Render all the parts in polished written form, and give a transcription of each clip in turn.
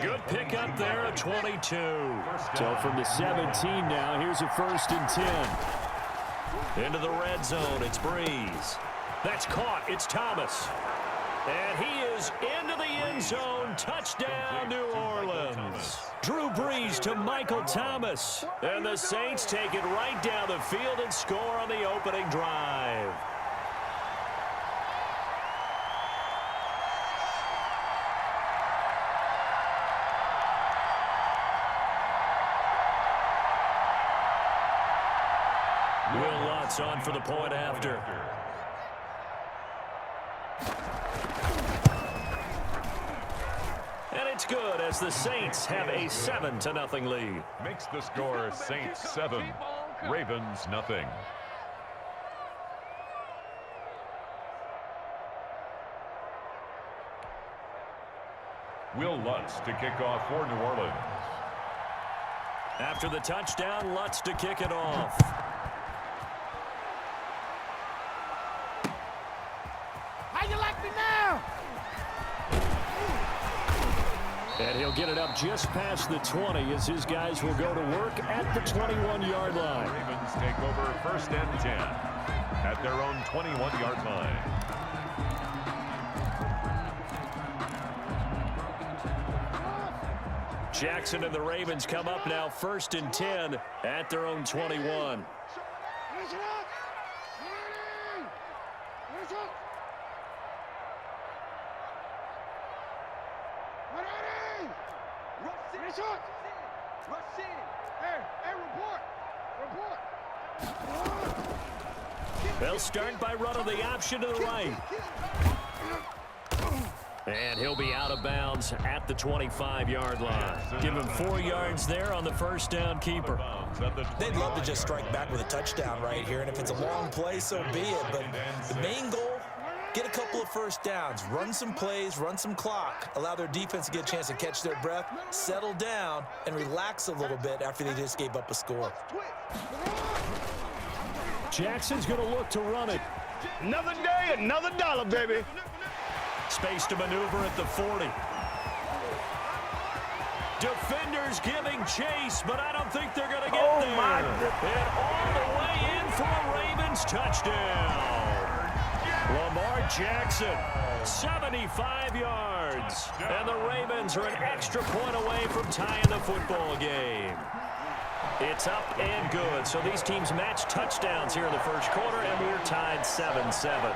Good pick up there at 22. So from the 17 now, here's a 1st and 10. Into the red zone, it's Breeze. That's caught, it's Thomas. And he is into the end zone. Touchdown, New Orleans. Drew Brees to Michael Thomas. And the Saints take it right down the field and score on the opening drive. Will Lutz on for the point after. And it's good as the Saints have a 7-0 lead. Makes the score Saints 7, Ravens nothing. Will Lutz to kick off for New Orleans. After the touchdown, Lutz to kick it off. How you like me now? And he'll get it up just past the 20 as his guys will go to work at the 21-yard line. Ravens take over 1st and 10 at their own 21-yard line. Jackson and the Ravens come up now 1st and 10 at their own 21. They'll start by running the option to the right. And he'll be out of bounds at the 25-yard line. Give him 4 yards there on the 1st down keeper. They'd love to just strike back with a touchdown right here, and if it's a long play, so be it. But the main goal, get a couple of 1st downs, run some plays, run some clock, allow their defense to get a chance to catch their breath, settle down, and relax a little bit after they just gave up a score. Jackson's going to look to run it. Another day, another dollar, baby. Space to maneuver at the 40. Defenders giving chase, but I don't think they're going to get there. And all the way in for a Ravens touchdown. Lamar Jackson, 75 yards. And the Ravens are an extra point away from tying the football game. It's up and good. So these teams match touchdowns here in the 1st quarter, and we're tied 7-7.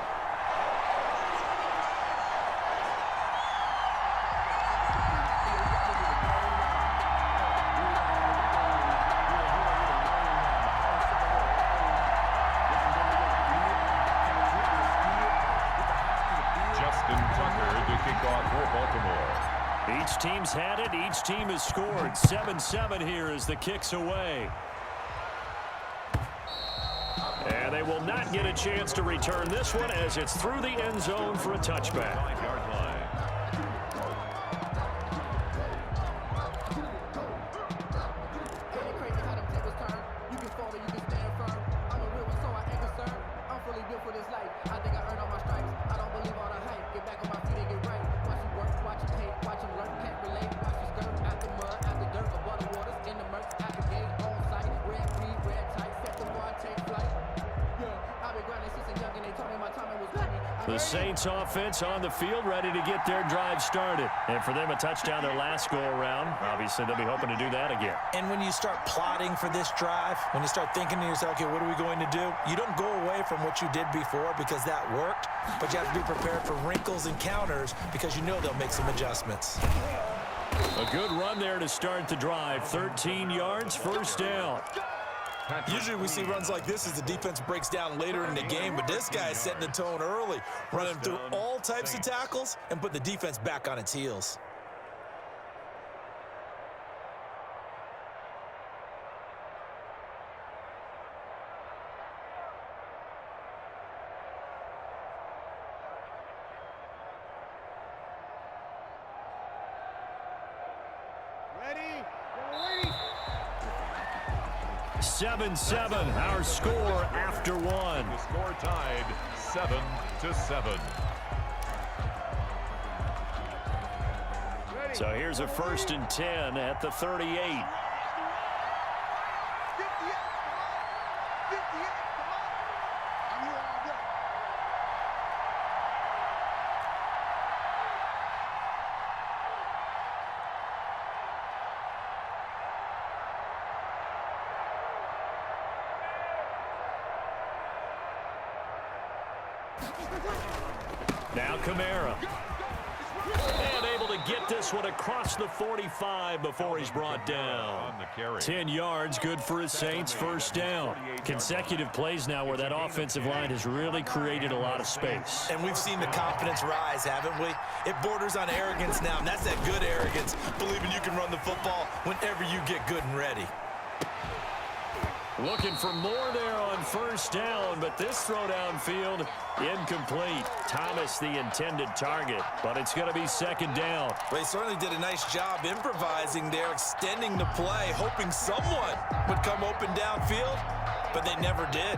Each team's had it. Each team has scored. 7-7 here as the kick's away. And they will not get a chance to return this one as it's through the end zone for a touchback. 5-yard line. The Saints offense on the field ready to get their drive started. And for them, a touchdown their last go-around. Obviously, they'll be hoping to do that again. And when you start plotting for this drive, when you start thinking to yourself, okay, what are we going to do? You don't go away from what you did before because that worked, but you have to be prepared for wrinkles and counters because you know they'll make some adjustments. A good run there to start the drive. 13 yards, 1st down. Usually we see runs like this as the defense breaks down later in the game, but this guy is setting the tone early, running through all types of tackles and put the defense back on its heels. Ready? 7-7, our score after one. The score tied 7-7. Ready? So here's a 1st and 10 at the 38. Now Kamara. And able to get this one across the 45 before he's brought down. 10 yards, good for his Saints, 1st down. Consecutive plays now where that offensive line has really created a lot of space. And we've seen the confidence rise, haven't we? It borders on arrogance now, and that's that good arrogance, believing you can run the football whenever you get good and ready. Looking for more there on 1st down, but this throw downfield incomplete. Thomas the intended target, but it's going to be 2nd down. Well, he certainly did a nice job improvising there, extending the play, hoping someone would come open downfield, but they never did.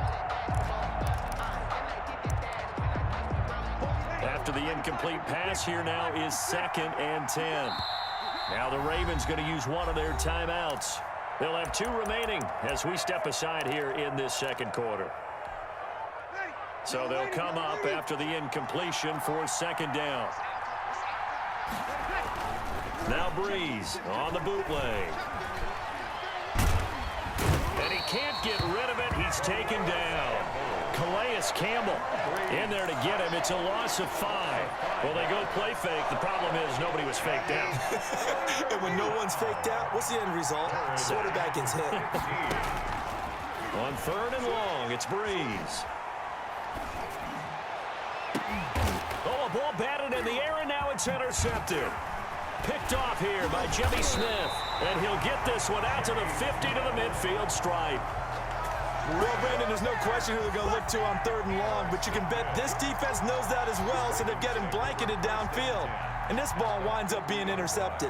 After the incomplete pass, here now is 2nd and 10. Now the Ravens going to use one of their timeouts. They'll have 2 remaining as we step aside here in this 2nd quarter. So they'll come up after the incompletion for 2nd down. Now Breeze on the bootleg. And he can't get rid of it. He's taken down. Calais Campbell in there to get him. It's a loss of 5. Well, they go play fake. The problem is nobody was faked out. And when no one's faked out, what's the end result? Quarterback gets hit. On 3rd and long, it's Breeze. Oh, a ball batted in the air, and now it's intercepted. Picked off here by Jimmy Smith. And he'll get this one out to the 50 to the midfield stripe. Well, Brandon, there's no question who they're going to look to on 3rd and long, but you can bet this defense knows that as well, so they're getting blanketed downfield. And this ball winds up being intercepted.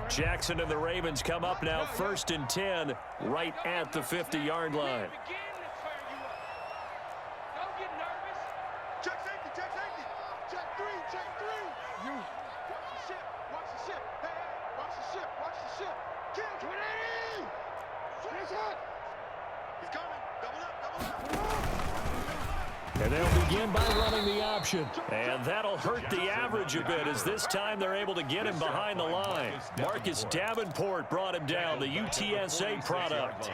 Jackson and the Ravens come up now 1st and 10 right at the 50-yard line. And they'll begin by running the option. And that'll hurt the average a bit as this time they're able to get him behind the line. Marcus Davenport brought him down, the UTSA product.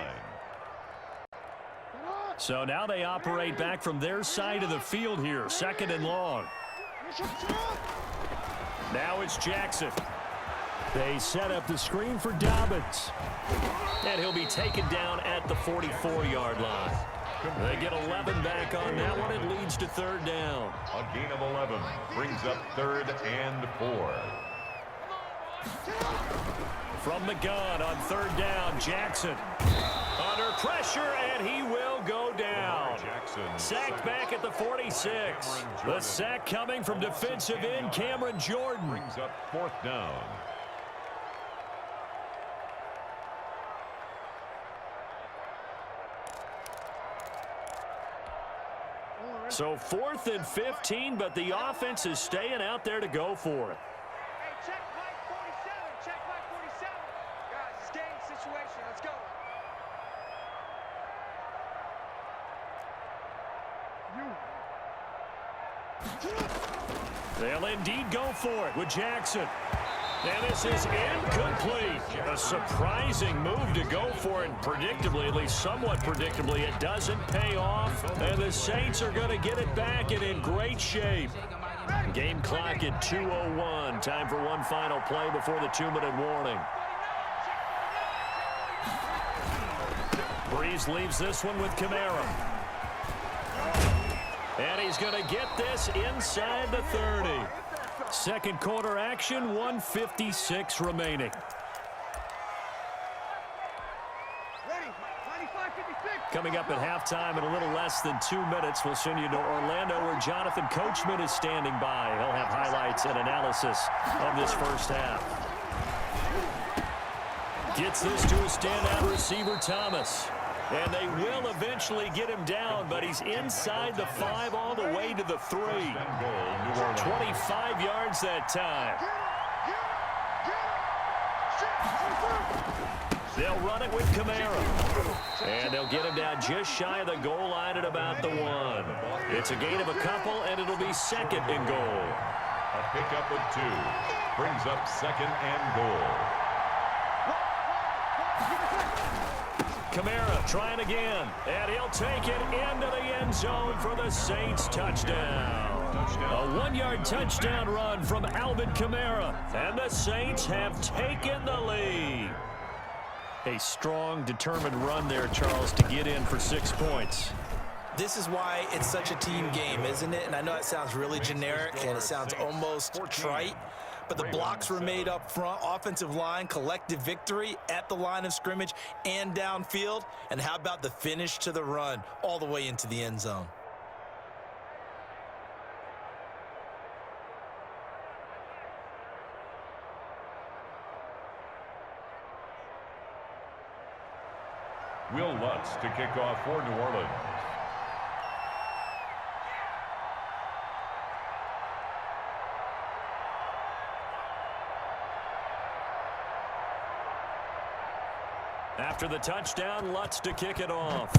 So now they operate back from their side of the field here, 2nd and long. Now it's Jackson. They set up the screen for Dobbins. And he'll be taken down at the 44-yard line. They get 11 back on that one. It leads to 3rd down. A gain of 11 brings up 3rd and 4. From the gun on 3rd down, Jackson. Under pressure, and he will go down. Sacked back at the 46. The sack coming from defensive end Cameron Jordan. Brings up 4th down. So 4th and 15, but the offense is staying out there to go for it. Hey, check flag 47. Check flag 47. Guys, it's game situation. Let's go. They'll indeed go for it with Jackson. And this is incomplete. A surprising move to go for it. Predictably, at least somewhat predictably, it doesn't pay off. And the Saints are going to get it back and in great shape. Game clock at 2:01. Time for one final play before the 2-minute warning. Breeze leaves this one with Kamara. And he's going to get this inside the 30. 2nd quarter action, 1:56 remaining. Coming up at halftime in a little less than 2 minutes, we'll send you to Orlando where Jonathan Coachman is standing by. He'll have highlights and analysis of this first half. Gets this to a standout receiver, Thomas. And they will eventually get him down, but he's inside the 5 all the way to the 3. 25 yards that time. They'll run it with Kamara. And they'll get him down just shy of the goal line at about the 1. It's a gain of a couple, and it'll be 2nd and goal. A pickup of 2 brings up 2nd and goal. Kamara trying again, and he'll take it into the end zone for the Saints touchdown. A 1-yard touchdown run from Alvin Kamara, and the Saints have taken the lead. A strong, determined run there, Charles, to get in for 6 points. This is why it's such a team game, isn't it? And I know it sounds really generic and it sounds almost trite, but the blocks were made up front, offensive line, collective victory at the line of scrimmage and downfield. And how about the finish to the run all the way into the end zone? Will Lutz to kick off for New Orleans. After the touchdown, Lutz to kick it off.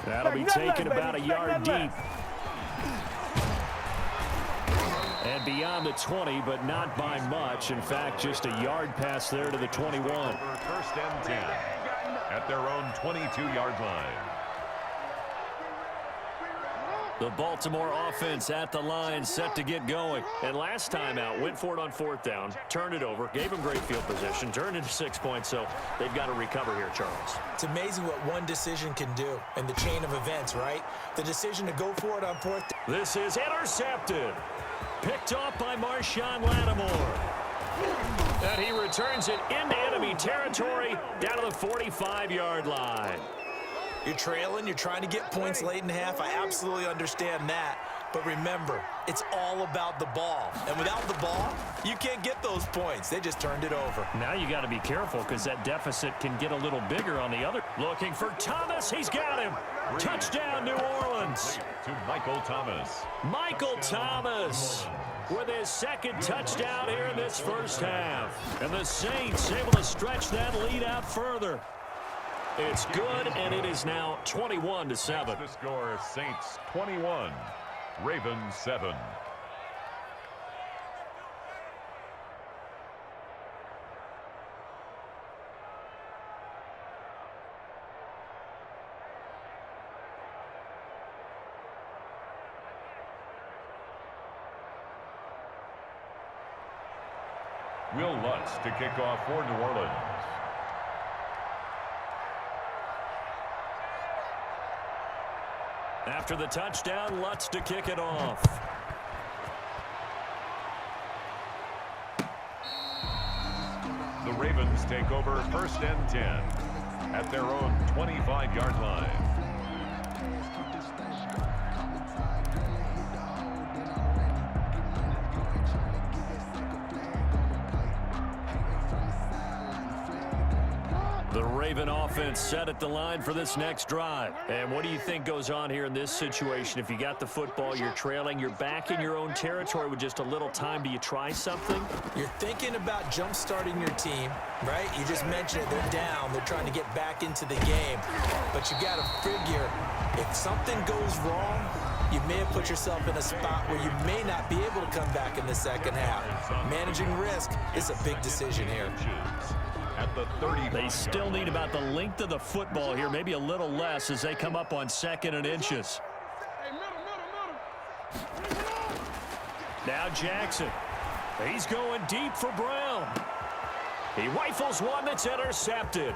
That'll be taken about a yard deep. And beyond the 20, but not by much. In fact, just a yard pass there to the 21. First and 10 at their own 22-yard line. The Baltimore offense at the line, set to get going. And last time out, went for it on 4th down, turned it over, gave them great field position, turned into 6 points, so they've got to recover here, Charles. It's amazing what one decision can do in the chain of events, right? The decision to go for it on 4th down. This is intercepted. Picked off by Marshawn Lattimore. And he returns it into enemy territory down to the 45-yard line. You're trailing, you're trying to get points late in half. I absolutely understand that. But remember, it's all about the ball. And without the ball, you can't get those points. They just turned it over. Now you got to be careful because that deficit can get a little bigger on the other. Looking for Thomas. He's got him. Touchdown, New Orleans. To Michael Thomas. Michael Thomas with his 2nd touchdown here in this first half. And the Saints able to stretch that lead out further. It's good, and it is now 21-7. The score, Saints 21, Ravens 7. Will Lutz to kick off for New Orleans. After the touchdown, Lutz to kick it off. The Ravens take over 1st and 10 at their own 25-yard line. The Raven offense set at the line for this next drive. And what do you think goes on here in this situation? If you got the football, you're trailing, you're back in your own territory with just a little time. Do you try something? You're thinking about jump-starting your team, right? You just mentioned it. They're down. They're trying to get back into the game. But you got to figure, if something goes wrong, you may have put yourself in a spot where you may not be able to come back in the second half. Managing risk is a big decision here. At the 30. They still need about the length of the football here, maybe a little less as they come up on 2nd and inches. Now Jackson. He's going deep for Brown. He rifles one that's intercepted.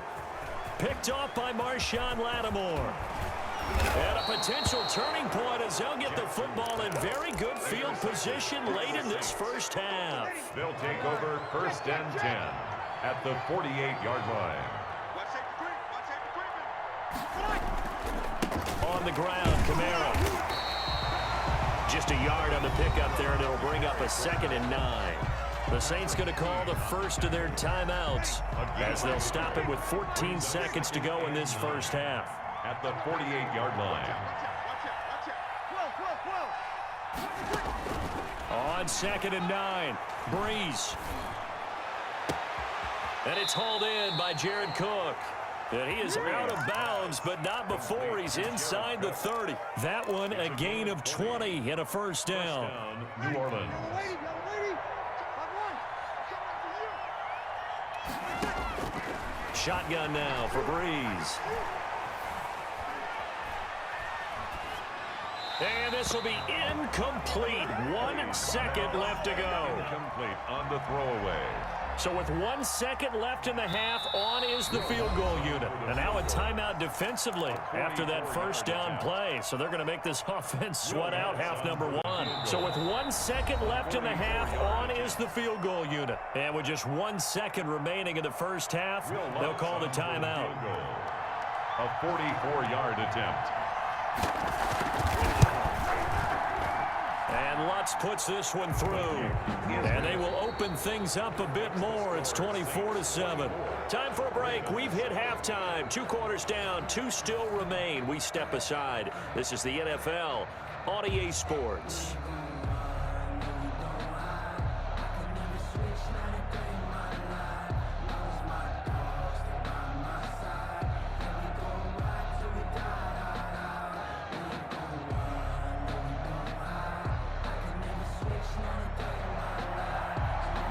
Picked off by Marshawn Lattimore. And a potential turning point as they'll get the football in very good field position late in this first half. They'll take over 1st and 10 at the 48-yard line. On the ground, Kamara. Just a yard on the pickup there, and it'll bring up a 2nd and 9. The Saints going to call the first of their timeouts as they'll stop it with 14 seconds to go in this first half. At the 48-yard line. On 2nd and 9, Breeze. And it's hauled in by Jared Cook. And he is out of bounds, but not before he's inside the 30. That one a gain of 20 and a first down. New Orleans. Shotgun now for Breeze. And this will be incomplete. 1 second left to go. Incomplete on the throwaway. So with 1 second left in the half, on is the field goal unit. And now a timeout defensively after that first down play. So they're going to make this offense sweat out half number 1. So with 1 second left in the half, on is the field goal unit. And with just 1 second remaining in the first half, they'll call the timeout. A 44-yard attempt. And Lutz puts this one through. And they will open things up a bit more. It's 24-7. Time for a break. We've hit halftime. 2 quarters down. 2 still remain. We step aside. This is the NFL on EA Sports.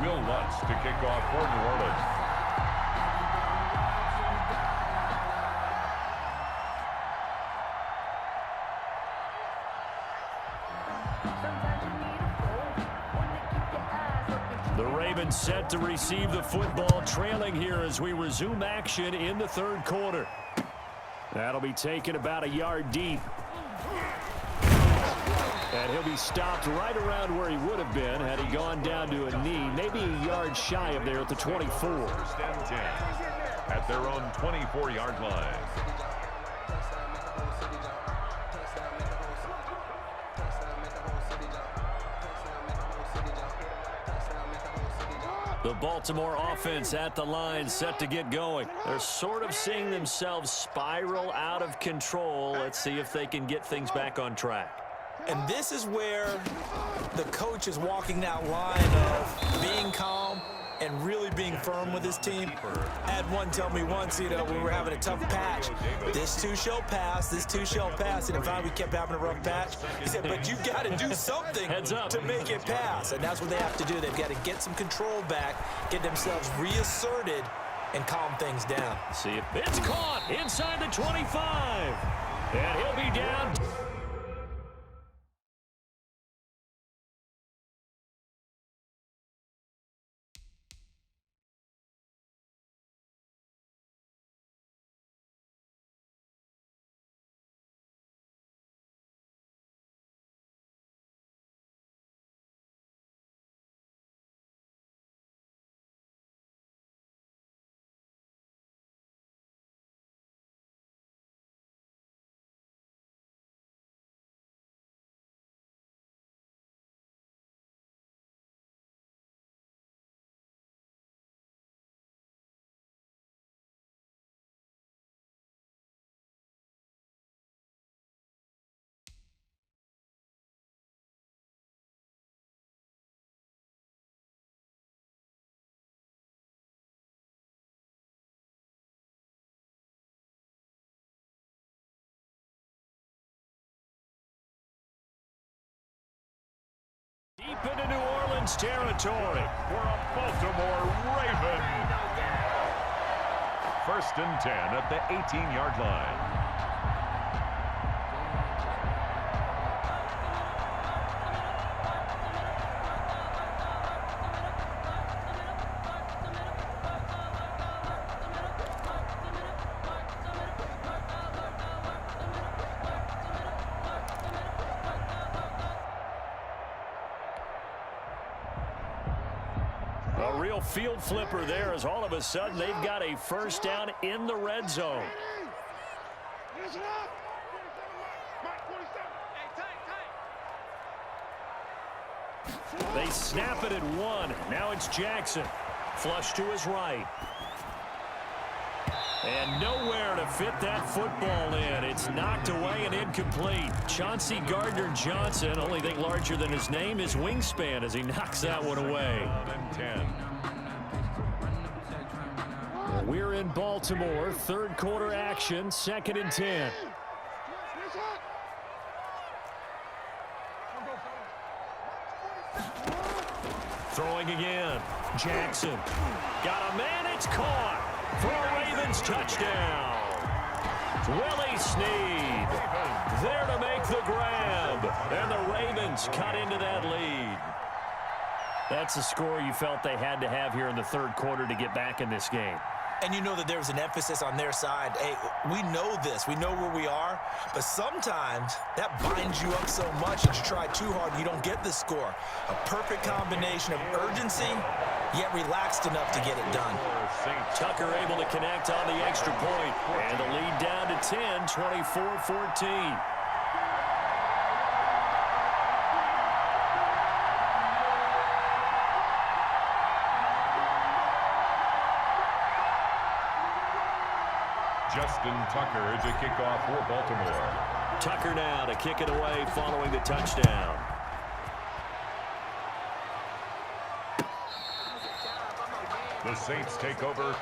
Lutz to kick off for New Orleans. The Ravens set to receive the football, trailing here as we resume action in the 3rd quarter. That'll be taken about a yard deep. And he'll be stopped right around where he would have been had he gone down to a knee, maybe a yard shy of there at the 24. 1st and 10 at their own 24-yard line. The Baltimore offense at the line, set to get going. They're sort of seeing themselves spiral out of control. Let's see if they can get things back on track. And this is where the coach is walking that line of being calm and really being firm with his team. I had one tell me once, when we were having a tough patch, this too shall pass, this too shall pass. And in fact, we kept having a rough patch. He said, but you've got to do something to make it pass. And that's what they have to do. They've got to get some control back, get themselves reasserted, and calm things down. See if it's caught inside the 25. And he'll be down. Deep into New Orleans territory for a Baltimore Raven. 1st and 10 at the 18-yard line. A real field flipper there as all of a sudden they've got a first down in the red zone. They snap it at 1. Now it's Jackson. Flush to his right. And nowhere to fit that football in. It's knocked away and incomplete. Chauncey Gardner-Johnson, only thing larger than his name is wingspan as he knocks that one away. 10. We're in Baltimore. Third quarter action. 2nd and 10. Throwing again. Jackson. Got a man. It's caught. For a Ravens touchdown. Willie Snead there to make the grab. And the Ravens cut into that lead. That's a score you felt they had to have here in the third quarter to get back in this game. And you know that there was an emphasis on their side. Hey, we know this. We know where we are. But sometimes that binds you up so much that you try too hard and you don't get the score. A perfect combination of urgency, yet relaxed enough to get it done. Tucker able to connect on the extra point. And the lead down to 10, 24-14. Justin Tucker to kick off for Baltimore. Tucker now to kick it away following the touchdown. The Saints take over.